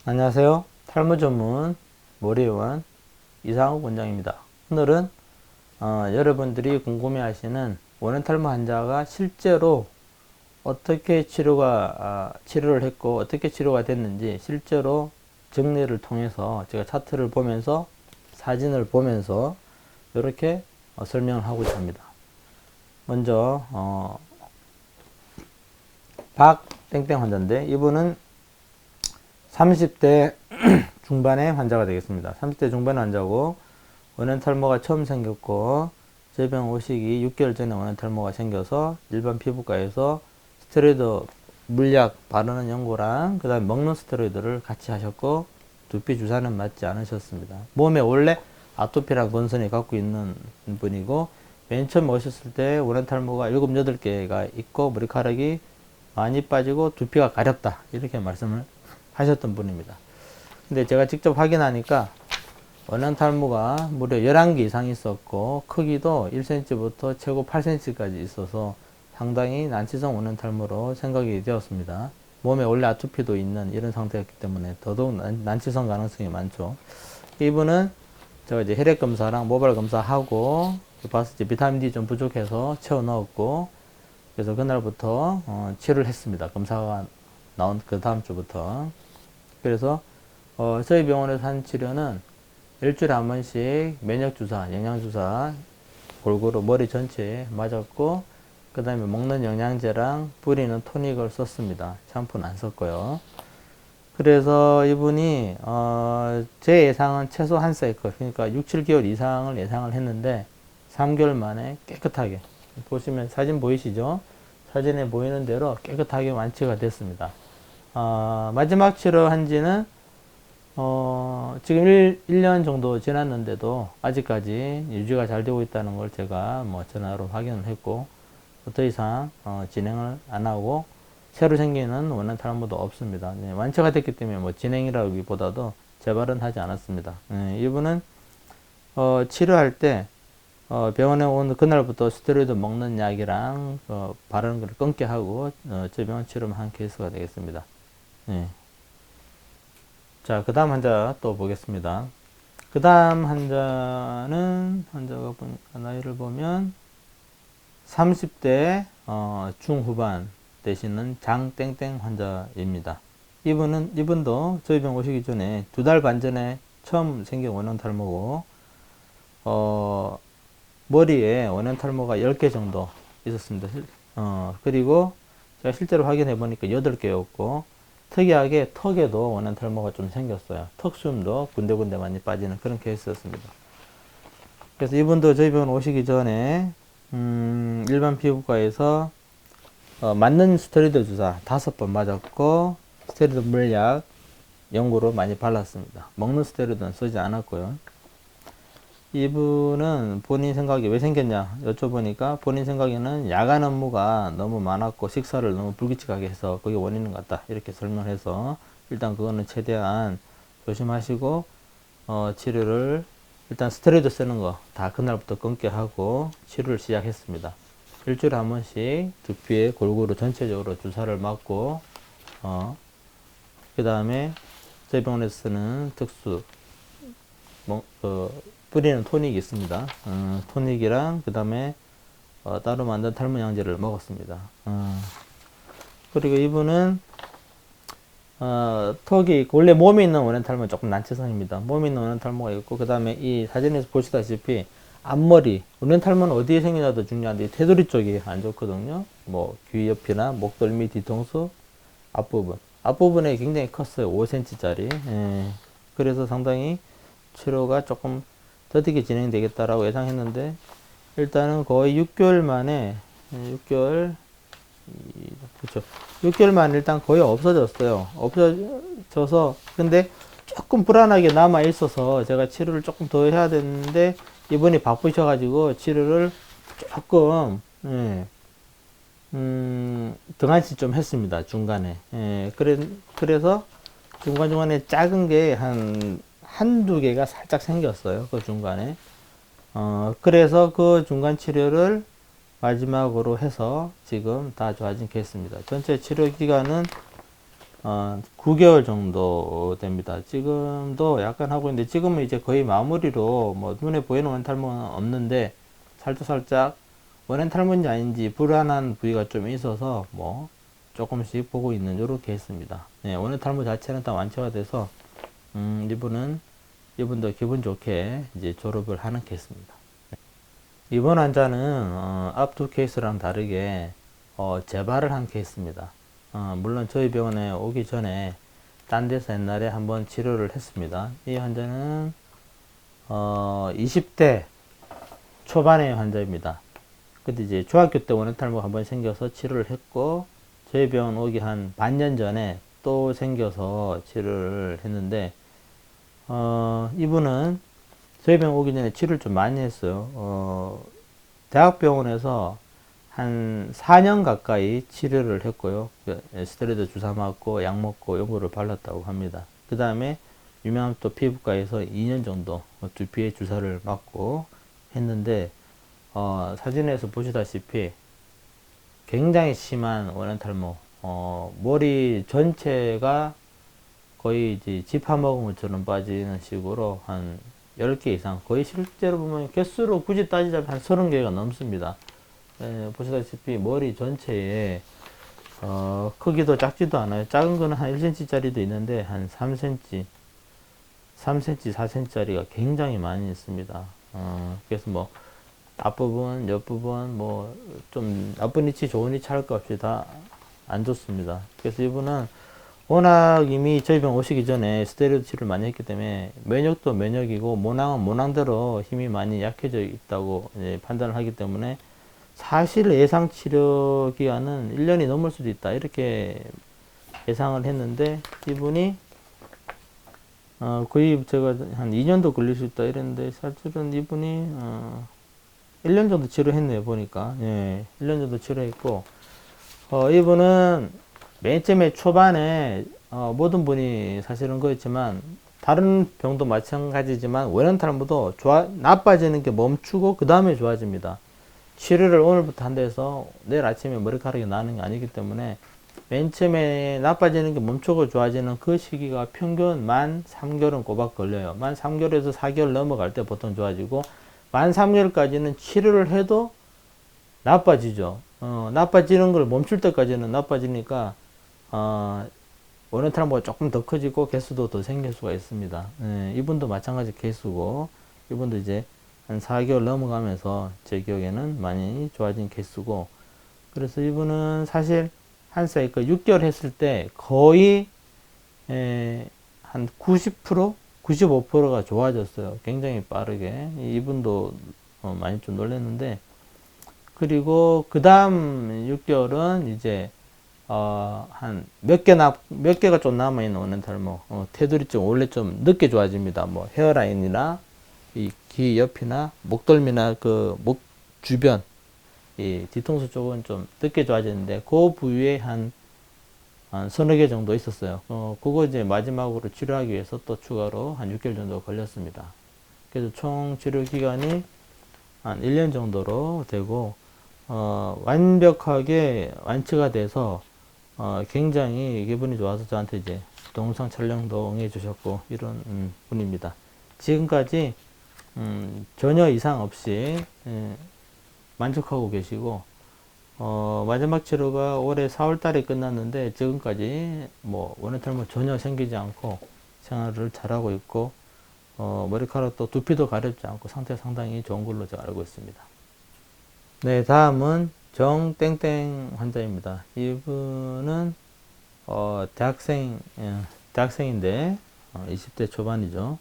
안녕하세요. 탈모 전문 머리의원 이상욱 원장입니다. 오늘은 여러분들이 궁금해하시는 원형 탈모 환자가 실제로 어떻게 치료를 했고 어떻게 치료가 됐는지 실제로 정리를 통해서 제가 차트를 보면서 사진을 보면서 이렇게 설명을 하고자 합니다. 먼저 박땡땡 환자인데 이분은 30대 중반의 환자가 되겠습니다. 30대 중반 환자고 원형 탈모가 처음 생겼고 저희 병 오시기 6개월 전에 원형 탈모가 생겨서 일반 피부과에서 스테로이드 물약 바르는 연고랑 그 다음에 먹는 스테로이드를 같이 하셨고 두피 주사는 맞지 않으셨습니다. 몸에 원래 아토피랑 건선이 갖고 있는 분이고 맨 처음 오셨을 때 원형 탈모가 7, 8개가 있고 머리카락이 많이 빠지고 두피가 가렵다 이렇게 말씀을 하셨던 분입니다. 근데 제가 직접 확인하니까 원형 탈모가 무려 11개 이상 있었고 크기도 1cm부터 최고 8cm까지 있어서 상당히 난치성 원형 탈모로 생각이 되었습니다. 몸에 원래 아토피도 있는 이런 상태였기 때문에 더더욱 난치성 가능성이 많죠. 이분은 제가 이제 혈액 검사랑 모발 검사하고 봤을 때 비타민 D 좀 부족해서 채워 넣었고 그래서 그날부터 치료를 했습니다. 검사가 나온 그 다음 주부터. 그래서 저희 병원에서 한 치료는 일주일에 한 번씩 면역주사, 영양주사 골고루 머리 전체에 맞았고 그 다음에 먹는 영양제랑 뿌리는 토닉을 썼습니다. 샴푸는 안 썼고요. 그래서 이분이 제 예상은 최소 한 사이클 그러니까 6, 7개월 이상을 예상을 했는데 3개월 만에 깨끗하게 보시면 사진 보이시죠? 사진에 보이는 대로 깨끗하게 완치가 됐습니다. 마지막 치료한 지는 지금 1년 정도 지났는데도 아직까지 유지가 잘 되고 있다는 걸 제가 전화로 확인을 했고 더 이상 진행을 안 하고 새로 생기는 원형 탈모도 없습니다. 네, 완치가 됐기 때문에 진행이라기보다도 재발은 하지 않았습니다. 이분은 치료할 때 병원에 온 그날부터 스테로이드 먹는 약이랑 바르는 걸 끊게 하고 제 병원 치료만 한 케이스가 되겠습니다. 네. 자, 그 다음 환자 또 보겠습니다. 그 다음 환자가 나이를 보면 30대 중후반 되시는 장땡땡 환자입니다. 이분도 저희 병 오시기 전에 2달 반 전에 처음 생긴 원형 탈모고 머리에 원형 탈모가 10개 정도 있었습니다. 그리고 제가 실제로 확인해 보니까 8개였고 특이하게 턱에도 원형 탈모가 좀 생겼어요. 턱수염도 군데군데 많이 빠지는 그런 케이스였습니다. 그래서 이분도 저희 병원 오시기 전에 일반 피부과에서 맞는 스테로이드 주사 5번 맞았고 스테로이드 물약 연고로 많이 발랐습니다. 먹는 스테로이드는 쓰지 않았고요. 이분은 본인 생각에 왜 생겼냐 여쭤보니까 본인 생각에는 야간 업무가 너무 많았고 식사를 너무 불규칙하게 해서 그게 원인인 것 같다 이렇게 설명을 해서 일단 그거는 최대한 조심하시고 치료를 일단 스테로이드 쓰는 거 다 그날부터 끊게 하고 치료를 시작했습니다. 일주일에 한 번씩 두피에 골고루 전체적으로 주사를 맞고 그 다음에 저희 병원에서 쓰는 특수 뿌리는 토닉이 있습니다. 토닉이랑 그 다음에 따로 만든 탈모양제를 먹었습니다. 그리고 이분은 턱이 있고 원래 몸에 있는 원형 탈모는 조금 난치성입니다. 몸에 있는 원형 탈모가 있고 그 다음에 이 사진에서 보시다시피 앞머리 원형 탈모는 어디에 생기냐도 중요한데 테두리 쪽이 안 좋거든요. 귀 옆이나 목덜미 뒤통수 앞부분에 굉장히 컸어요. 5cm짜리. 그래서 상당히 치료가 조금 더디게 진행되겠다라고 예상했는데 일단은 거의 6개월 만에 6개월 만에 일단 거의 없어졌어요. 없어져서 근데 조금 불안하게 남아 있어서 제가 치료를 조금 더 해야 되는데 이분이 바쁘셔가지고 치료를 조금 등한시 좀 했습니다. 중간에. 그래서 중간중간에 작은 게 한두 개가 살짝 생겼어요. 그 중간에. 그래서 그 중간 치료를 마지막으로 해서 지금 다 좋아진 케이스입니다. 전체 치료 기간은 9개월 정도 됩니다. 지금도 약간 하고 있는데 지금은 이제 거의 마무리로 뭐 눈에 보이는 원탈모는 없는데 살짝 원앤탈모인지 아닌지 불안한 부위가 좀 있어서 뭐 조금씩 보고 있는 요렇게 했습니다. 네, 원앤탈모 자체는 다 완치가 돼서 이분도 기분 좋게 이제 졸업을 하는 케이스입니다. 이번 환자는 앞 두 케이스랑 다르게 재발을 한 케이스입니다. 물론 저희 병원에 오기 전에 딴 데서 옛날에 한번 치료를 했습니다. 이 환자는 20대 초반의 환자입니다. 근데 이제 중학교 때 원해탈모가 한번 생겨서 치료를 했고 저희 병원 오기 한 반년 전에 또 생겨서 치료를 했는데 이분은 저희 병원 오기 전에 치료를 좀 많이 했어요. 대학병원에서 한 4년 가까이 치료를 했고요. 스테로이드 주사 맞고 약 먹고 연고를 발랐다고 합니다. 그 다음에 유명한 또 피부과에서 2년 정도 두피에 주사를 맞고 했는데 사진에서 보시다시피 굉장히 심한 원앤탈모, 머리 전체가 거의 이제 지파먹은 것처럼 빠지는 식으로 한 10개 이상, 거의 실제로 보면 개수로 굳이 따지자면 한 30개가 넘습니다. 보시다시피 머리 전체에 크기도 작지도 않아요. 작은 거는 한 1cm 짜리도 있는데 한 3cm, 4cm 짜리가 굉장히 많이 있습니다. 그래서 뭐 앞부분, 옆부분 뭐 좀 나쁜 위치, 좋은 위치 할 것 없이 다 안 좋습니다. 그래서 이분은 워낙 이미 저희 병 오시기 전에 스테로이드 치료를 많이 했기 때문에 면역도 면역이고 모낭은 모낭대로 힘이 많이 약해져 있다고 판단을 하기 때문에 사실 예상 치료 기간은 1년이 넘을 수도 있다 이렇게 예상을 했는데 이분이 거의 제가 한 2년도 걸릴 수 있다 이랬는데 사실은 이분이 1년 정도 치료했네요 보니까. 예, 1년 정도 치료했고 이분은 맨 처음에 초반에 모든 분이 사실은 그렇지만 다른 병도 마찬가지지만 원형탈모도 나빠지는 게 멈추고 그 다음에 좋아집니다. 치료를 오늘부터 한다 해서 내일 아침에 머리카락이 나는 게 아니기 때문에 맨 처음에 나빠지는 게 멈추고 좋아지는 그 시기가 평균 만 3개월은 꼬박 걸려요. 만 3개월에서 4개월 넘어갈 때 보통 좋아지고 만 3개월까지는 치료를 해도 나빠지죠. 나빠지는 걸 멈출 때까지는 나빠지니까 원형탈모가 조금 더 커지고 개수도 더 생길 수가 있습니다. 이분도 마찬가지 케이스고 이분도 이제 한 4개월 넘어가면서 제 기억에는 많이 좋아진 케이스고 그래서 이분은 사실 한 사이클 6개월 했을 때 거의 한 90%? 95%가 좋아졌어요. 굉장히 빠르게. 이분도 많이 좀 놀랐는데 그리고 그 다음 6개월은 이제 한 몇 개가 좀 남아있는 원형탈모, 테두리쯤 원래 좀 늦게 좋아집니다. 뭐 헤어라인이나 이 귀 옆이나 목덜미나 그 목 주변, 이 뒤통수 쪽은 좀 늦게 좋아졌는데 그 부위에 한 서너 개 정도 있었어요. 그거 이제 마지막으로 치료하기 위해서 또 추가로 한 6개월 정도 걸렸습니다. 그래서 총 치료 기간이 한 1년 정도로 되고 완벽하게 완치가 돼서 굉장히 기분이 좋아서 저한테 이제 동영상 촬영도 응해 주셨고 이런 분입니다. 지금까지 전혀 이상 없이 만족하고 계시고 마지막 치료가 올해 4월 달에 끝났는데 지금까지 뭐 원형탈모 전혀 생기지 않고 생활을 잘하고 있고 머리카락도 두피도 가렵지 않고 상태가 상당히 좋은 걸로 제가 알고 있습니다. 네, 다음은 정땡땡 환자입니다. 이분은 대학생인데 20대 초반이죠.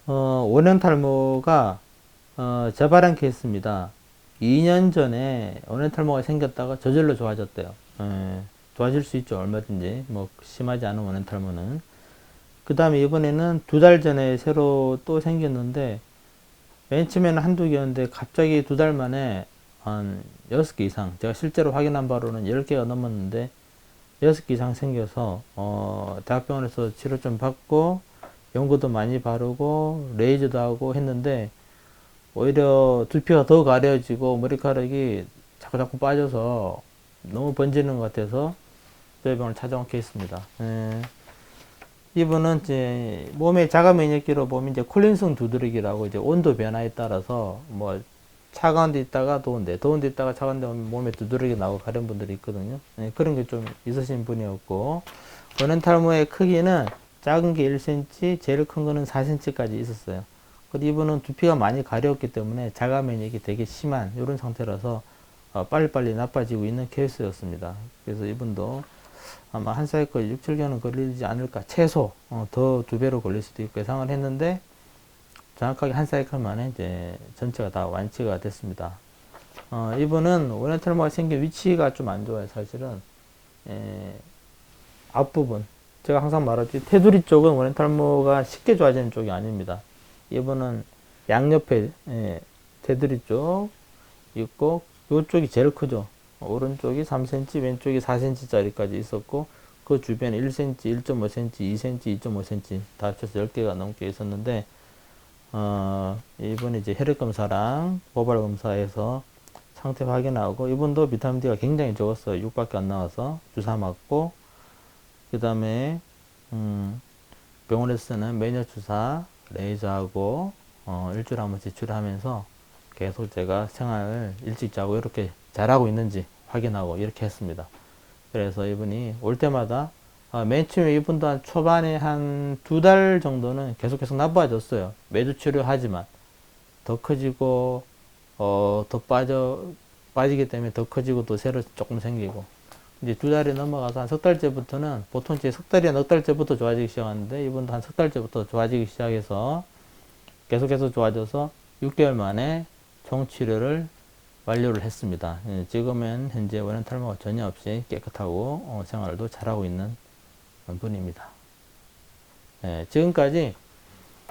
원형탈모가 재발한 케이스입니다. 2년 전에 원형탈모가 생겼다가 저절로 좋아졌대요. 좋아질 수 있죠, 얼마든지. 뭐 심하지 않은 원형탈모는. 그 다음에 이번에는 2달 전에 새로 또 생겼는데 맨 처음에는 한두 개였는데 갑자기 2달 만에 한 6개 이상, 제가 실제로 확인한 바로는 10개가 넘었는데 6개 이상 생겨서 대학병원에서 치료 좀 받고 연고도 많이 바르고 레이저도 하고 했는데 오히려 두피가 더 가려지고 머리카락이 자꾸자꾸 빠져서 너무 번지는 것 같아서 저희병원을 찾아온 케이스입니다. 예. 이분은 이제 몸의 자가 면역기로 보면 이제 콜린성 두드러기라고 이제 온도 변화에 따라서 뭐 차가운 데 있다가 더운데, 더운 데 있다가 차가운 데 오면 몸에 두드러기 나고 가는 분들이 있거든요. 예, 그런 게 좀 있으신 분이었고, 원형 탈모의 크기는 작은 게 1cm, 제일 큰 거는 4cm까지 있었어요. 근데 이분은 두피가 많이 가려웠기 때문에 자가 면역이 되게 심한 이런 상태라서 빨리빨리 나빠지고 있는 케이스였습니다. 그래서 이분도 아마 한 사이클 6, 7개월은 걸리지 않을까. 최소 더 2배로 걸릴 수도 있고 예상을 했는데 정확하게 한 사이클 만에 이제 전체가 다 완치가 됐습니다. 이분은 원형 탈모가 생긴 위치가 좀 안 좋아요. 사실은 앞부분, 제가 항상 말하지 테두리 쪽은 원형 탈모가 쉽게 좋아지는 쪽이 아닙니다. 이분은 양옆에 테두리 쪽 있고 이쪽이 제일 크죠. 오른쪽이 3cm, 왼쪽이 4cm 짜리까지 있었고 그 주변에 1cm, 1.5cm, 2cm, 2.5cm 다 합쳐서 10개가 넘게 있었는데 이분이 이제 혈액 검사랑 모발 검사에서 상태 확인하고 이분도 비타민 D가 굉장히 적었어요. 6밖에 안 나와서 주사 맞고 그 다음에 병원에서는 매년 주사, 레이저하고 일주일에 한 번씩 치료하면서 계속 제가 생활을 일찍 자고 이렇게 잘하고 있는지 확인하고 이렇게 했습니다. 그래서 이분이 올 때마다 맨 처음에 이분도 한 초반에 한 2달 정도는 계속 나빠졌어요. 매주 치료하지만 더 커지고 더 빠지기 때문에 더 커지고 또 새로 조금 생기고 이제 2달이 넘어가서 한 석 달째부터는 보통 이제 석 달이나 넉 달째부터 좋아지기 시작하는데 이분도 한 석 달째부터 좋아지기 시작해서 계속해서 좋아져서 6개월 만에 총 치료를 완료를 했습니다. 지금은 현재 원형 탈모가 전혀 없이 깨끗하고 생활도 잘하고 있는 분입니다. 지금까지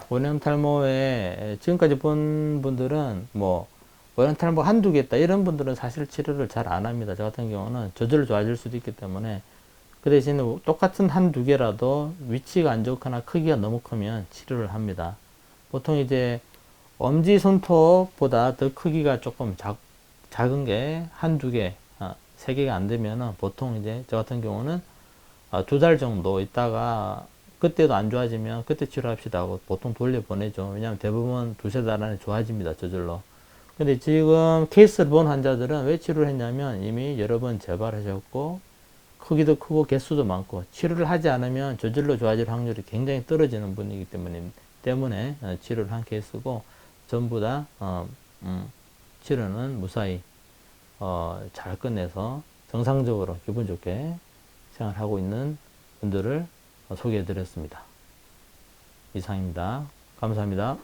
원형 탈모에 지금까지 본 분들은 뭐 원형 탈모 한두 개 있다 이런 분들은 사실 치료를 잘 안 합니다. 저 같은 경우는 저절로 좋아질 수도 있기 때문에 그 대신에 똑같은 한두 개라도 위치가 안 좋거나 크기가 너무 크면 치료를 합니다. 보통 이제 엄지손톱보다 더 크기가 조금 작은 게 한두 개, 세 개가 안 되면은 보통 이제 저 같은 경우는 2달 정도 있다가 그때도 안 좋아지면 그때 치료합시다 하고 보통 돌려보내죠. 왜냐하면 대부분 두세 달 안에 좋아집니다. 저절로. 근데 지금 케이스를 본 환자들은 왜 치료를 했냐면 이미 여러 번 재발하셨고 크기도 크고 개수도 많고 치료를 하지 않으면 저절로 좋아질 확률이 굉장히 떨어지는 분이기 때문에 치료를 한 케이스고 전부 다 치료는 무사히 잘 끝내서 정상적으로 기분 좋게 생활하고 있는 분들을 소개해 드렸습니다. 이상입니다. 감사합니다.